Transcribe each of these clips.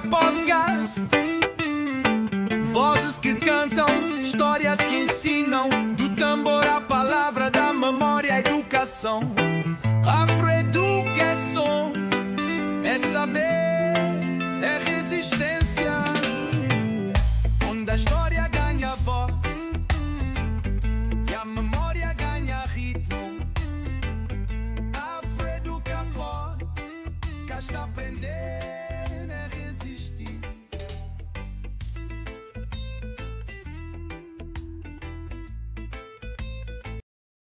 Podcast. Vozes que cantam, histórias que ensinam. Do tambor à palavra, da memória à educação. Afroeducação é saber, é resistência. Onde a história ganha voz e a memória ganha ritmo. Afroeducação, cá está a aprender, é resistir.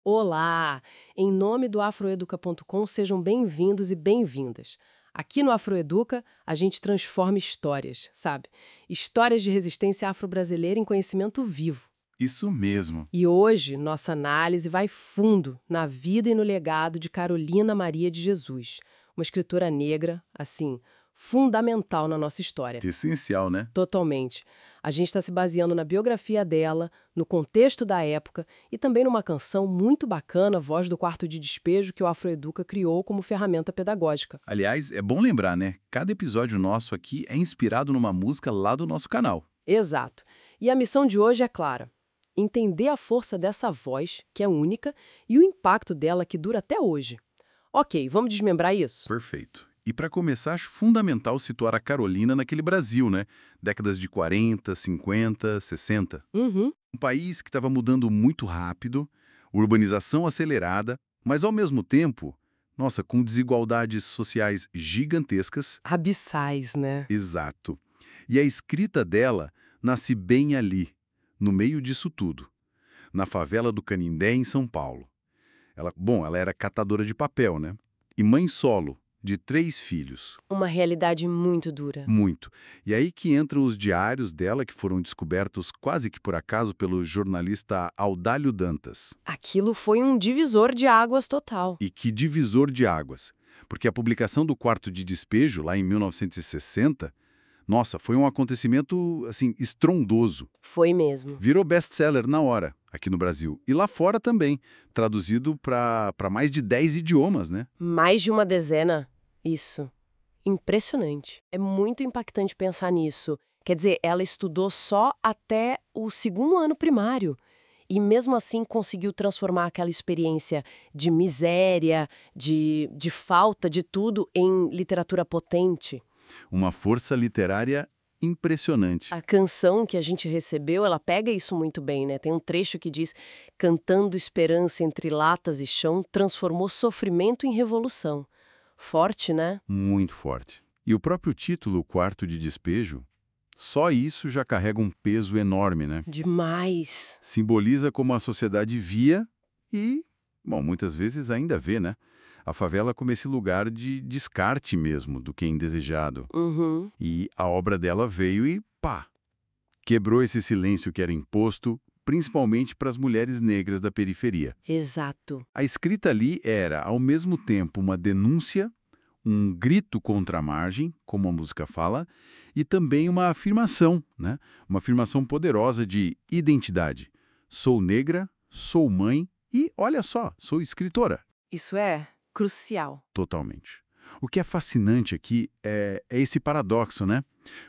Olá! Em nome do afroeduca.com, sejam bem-vindos e bem-vindas. Aqui no Afroeduca, a gente transforma histórias, sabe? Histórias de resistência afro-brasileira em conhecimento vivo. Isso mesmo. E hoje, nossa análise vai fundo na vida e no legado de Carolina Maria de Jesus, uma escritora negra, assim, fundamental na nossa história. Essencial, né? Totalmente. A gente está se baseando na biografia dela, no contexto da época e também numa canção muito bacana, Voz do Quarto de Despejo, que o Afroeduca criou como ferramenta pedagógica. Aliás, é bom lembrar, né? Cada episódio nosso aqui é inspirado numa música lá do nosso canal. Exato. E a missão de hoje é clara: entender a força dessa voz, que é única, e o impacto dela que dura até hoje. Ok, vamos desmembrar isso? Perfeito. E para começar, acho fundamental situar a Carolina naquele Brasil, né? Décadas de 40, 50, 60. Uhum. Um país que estava mudando muito rápido, urbanização acelerada, mas ao mesmo tempo, nossa, com desigualdades sociais gigantescas. Abissais, né? Exato. E a escrita dela nasce bem ali, no meio disso tudo, na favela do Canindé, em São Paulo. Ela era catadora de papel, né? E mãe solo, de 3 filhos. Uma realidade muito dura. Muito. E aí que entram os diários dela, que foram descobertos quase que por acaso pelo jornalista Audálio Dantas. Aquilo foi um divisor de águas total. E que divisor de águas. Porque a publicação do Quarto de Despejo, lá em 1960, nossa, foi um acontecimento, assim, estrondoso. Foi mesmo. Virou best-seller na hora, aqui no Brasil. E lá fora também, traduzido para mais de 10 idiomas, né? Mais de uma dezena. Isso. Impressionante. É muito impactante pensar nisso. Quer dizer, ela estudou só até o 2º ano primário. E mesmo assim conseguiu transformar aquela experiência de miséria, de falta de tudo, em literatura potente. Uma força literária impressionante. A canção que a gente recebeu, ela pega isso muito bem, né? Tem um trecho que diz: cantando esperança entre latas e chão, transformou sofrimento em revolução. Forte, né? Muito forte. E o próprio título, Quarto de Despejo, só isso já carrega um peso enorme, né? Demais. Simboliza como a sociedade via e, bom, muitas vezes ainda vê, né? A favela como esse lugar de descarte mesmo do que é indesejado. Uhum. E a obra dela veio e, pá, quebrou esse silêncio que era imposto, principalmente para as mulheres negras da periferia. Exato. A escrita ali era, ao mesmo tempo, uma denúncia, um grito contra a margem, como a música fala, e também uma afirmação, né? Uma afirmação poderosa de identidade. Sou negra, sou mãe e, olha só, sou escritora. Isso é crucial. Totalmente. O que é fascinante aqui é esse paradoxo, né?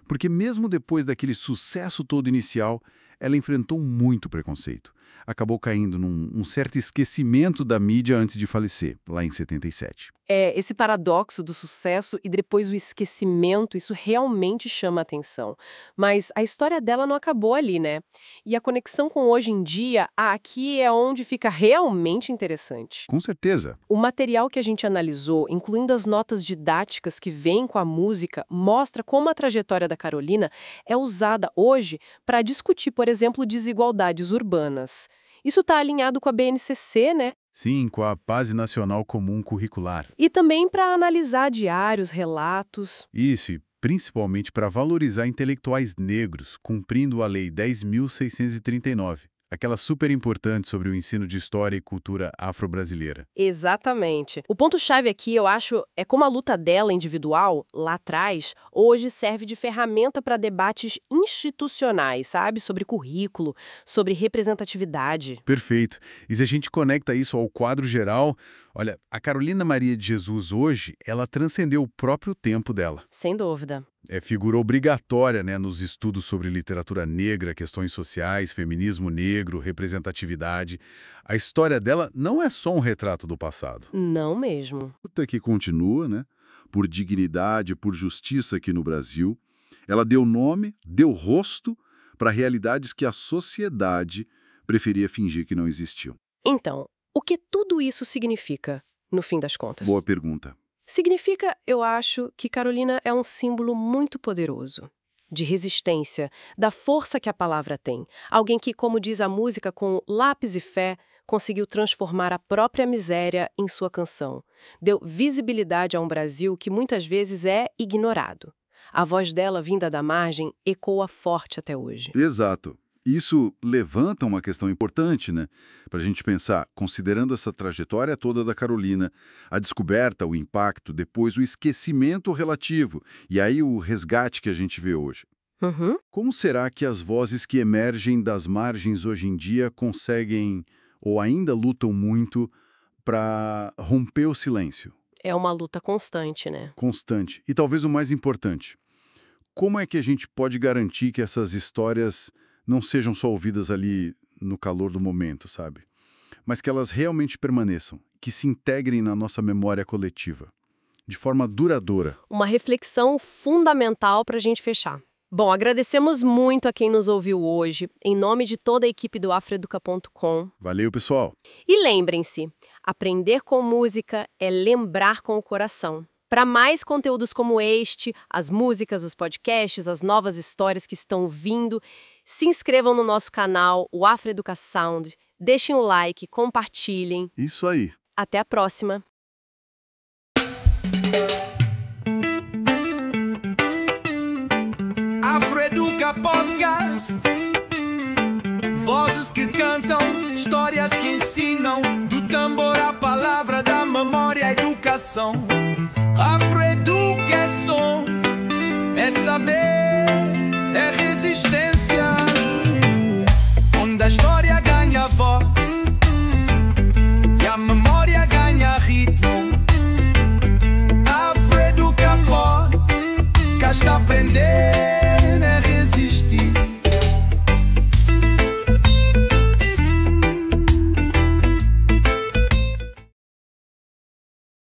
Porque mesmo depois daquele sucesso todo inicial, ela enfrentou muito preconceito. Acabou caindo num certo esquecimento da mídia antes de falecer, lá em 77. Esse paradoxo do sucesso e depois o esquecimento, isso realmente chama a atenção. Mas a história dela não acabou ali, né? E a conexão com hoje em dia, aqui é onde fica realmente interessante. Com certeza. O material que a gente analisou, incluindo as notas didáticas que vêm com a música, mostra como a trajetória da Carolina é usada hoje para discutir, por exemplo, desigualdades urbanas. Isso está alinhado com a BNCC, né? Sim, com a Base Nacional Comum Curricular. E também para analisar diários, relatos. Isso, e principalmente para valorizar intelectuais negros, cumprindo a Lei 10.639. Aquela super importante sobre o ensino de história e cultura afro-brasileira. Exatamente. O ponto-chave aqui, eu acho, é como a luta dela individual, lá atrás, hoje serve de ferramenta para debates institucionais, sabe? Sobre currículo, sobre representatividade. Perfeito. E se a gente conecta isso ao quadro geral, olha, a Carolina Maria de Jesus hoje, ela transcendeu o próprio tempo dela. Sem dúvida. É figura obrigatória, né, nos estudos sobre literatura negra, questões sociais, feminismo negro, representatividade. A história dela não é só um retrato do passado. Não mesmo. Luta que continua, né? Por dignidade, por justiça aqui no Brasil. Ela deu nome, deu rosto para realidades que a sociedade preferia fingir que não existiam. Então, o que tudo isso significa, no fim das contas? Boa pergunta. Significa, eu acho, que Carolina é um símbolo muito poderoso. De resistência, da força que a palavra tem. Alguém que, como diz a música com lápis e fé, conseguiu transformar a própria miséria em sua canção. Deu visibilidade a um Brasil que muitas vezes é ignorado. A voz dela, vinda da margem, ecoa forte até hoje. Exato. Isso levanta uma questão importante, né? Para a gente pensar, considerando essa trajetória toda da Carolina, a descoberta, o impacto, depois o esquecimento relativo, e aí o resgate que a gente vê hoje. Uhum. Como será que as vozes que emergem das margens hoje em dia conseguem, ou ainda lutam muito, para romper o silêncio? É uma luta constante, né? Constante. E talvez o mais importante, como é que a gente pode garantir que essas histórias não sejam só ouvidas ali no calor do momento, sabe? Mas que elas realmente permaneçam, que se integrem na nossa memória coletiva, de forma duradoura. Uma reflexão fundamental para a gente fechar. Bom, agradecemos muito a quem nos ouviu hoje, em nome de toda a equipe do afreeduca.com. Valeu, pessoal! E lembrem-se, aprender com música é lembrar com o coração. Para mais conteúdos como este, as músicas, os podcasts, as novas histórias que estão vindo, se inscrevam no nosso canal, o Afreeduca Sound, deixem o like, compartilhem. Isso aí! Até a próxima! Afreeduca Podcast. Vozes que cantam, histórias